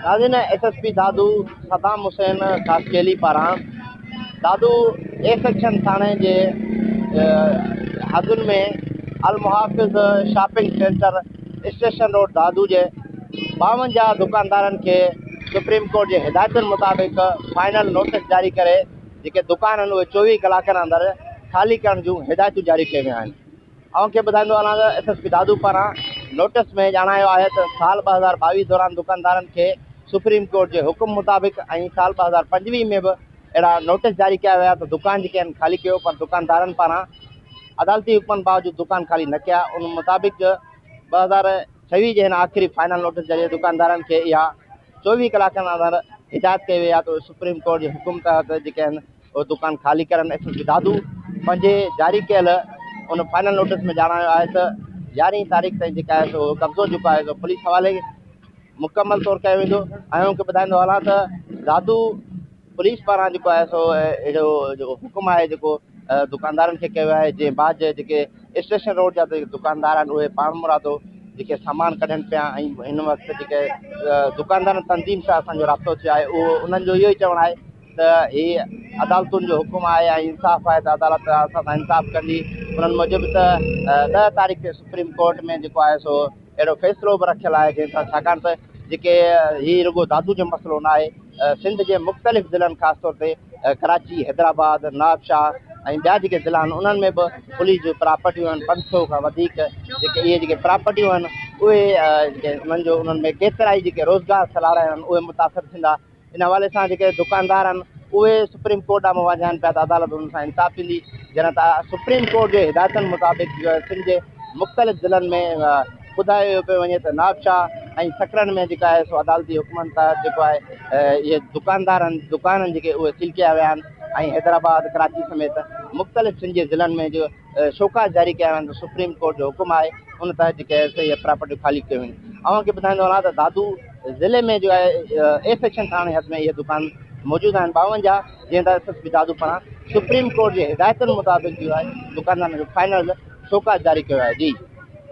नाज़रीन, एसएसपी दादू सदाम हुसैन कासकेली पारां दादू A section थाने जे हदुनि में अल मुहाफ़िज़ शॉपिंग सेंटर स्टेशन रोड दादू जे 52 दुकानदारनि खे सुप्रीम कोर्ट जे हिदायतुनि मुताबिक़ फाइनल नोटिस जारी करे जेके दुकान आहिनि उहे 24 कलाकनि अंदरि ख़ाली करण जूं हिदायतूं जारी कयूं वियूं आहिनि। खे ॿुधाईंदो हलां त एसएसपी दादू पारां नोटिस में ॼाणायो आहे त साल 2022 दौरान दुकानदारनि खे सुप्रीम कोर्ट जे हुकुम मुताबिक़ ऐं साल 2025 में बि अहिड़ा नोटिस जारी कया विया त दुकान जेके आहिनि ख़ाली कयो, पर दुकानदारनि पारां अदालती हुकमनि बावजूदि दुकान ख़ाली न कया। उन मुताबिक़ 2026 जे हिन आख़िरी फाइनल नोटिस ज़रिए दुकानदारनि खे इहा 24 कलाकनि अंदरि हिदायत कई वई आहे त सुप्रीम कोर्ट जे हुकुम तहत जेके आहिनि उहे दुकान ख़ाली करनि। एसएसपी दादू पंहिंजे जारी कयल उन फाइनल नोटिस में ॼाणायो आहे त 11 तारीख़ ताईं जेका आहे सो कब्ज़ो जेको आहे सो पुलिस हवाले मुकमल तौरु कयो वेंदो। ऐं उनखे ॿुधाईंदो हलां त दादू पुलिस पारां जेको आहे सो अहिड़ो जेको हुकुम आहे जेको दुकानदारनि खे कयो आहे, जंहिं बाद जेके स्टेशन रोड जा दुकानदार आहिनि उहे पाण मुरादो जेके सामान कढनि पिया। ऐं हिन वक़्तु जेके दुकानदारनि तंज़ीम सां असांजो राब्तो थियो आहे उहो उन्हनि जो इहो ई चवणु आहे त हीअ अदालतुनि जो हुकुम आहे ऐं इंसाफ़ आहे त अदालत असां सां इंसाफ़ कंदी। उन्हनि मूजिबि त 10 तारीख़ ते सुप्रीम कोर्ट में जेको आहे सो अहिड़ो फ़ैसिलो बि रखियलु आहे जंहिंसां छाकाणि त जेके हीअ रुॻो दादू जो मसइलो न आहे, सिंध जे मुख़्तलिफ़ ज़िलनि ख़ासि तौर ते कराची, हैदराबाद, नवाबशाह ऐं ॿिया जेके ज़िला आहिनि उन्हनि में बि पुलिस जूं प्रॉपर्टियूं आहिनि 500 खां वधीक जेके इहे जेके प्रॉपर्टियूं आहिनि उहे जेके उन्हनि जो उन्हनि में केतिरा ई जेके रोज़गार सलाह आहिनि उहे मुतासिर थींदा। इन हवाले सां जेके दुकानदार आहिनि उहे सुप्रीम कोर्ट ॾांहुं वञनि पिया त अदालत उन्हनि सां इंसाफ़ थींदी। जॾहिं त सुप्रीम कोर्ट जे हिदायतुनि मुताबिक़ सिंध जे मुख़्तलिफ़ ज़िलनि में ॿुधायो पियो वञे त नवाबशाह ऐं सकरनि में जेका आहे सो अदालती हुकमनि तहत जेको आहे इहे दुकाननि जेके उहे सील कया विया आहिनि। ऐं हैदराबाद, कराची समेत मुख़्तलिफ़ सिंध जे ज़िलनि में जो शोकास जारी कया विया आहिनि त सुप्रीम कोर्ट जो हुकुम आहे उन तहत जेके आहे इहे प्रॉपर्टियूं ख़ाली कयूं आहिनि। खे ॿुधाईंदो हलां त दादू ज़िले में जो आहे ए सेक्शन थाणे हद में इहे दुकान मौजूदु आहिनि 52, जीअं त एसएसपी दादू पारां सुप्रीम कोर्ट जे हिदायतुनि मुताबिक़ जो आहे दुकानदारनि जो फाइनल शोकास जारी कयो आहे। जी।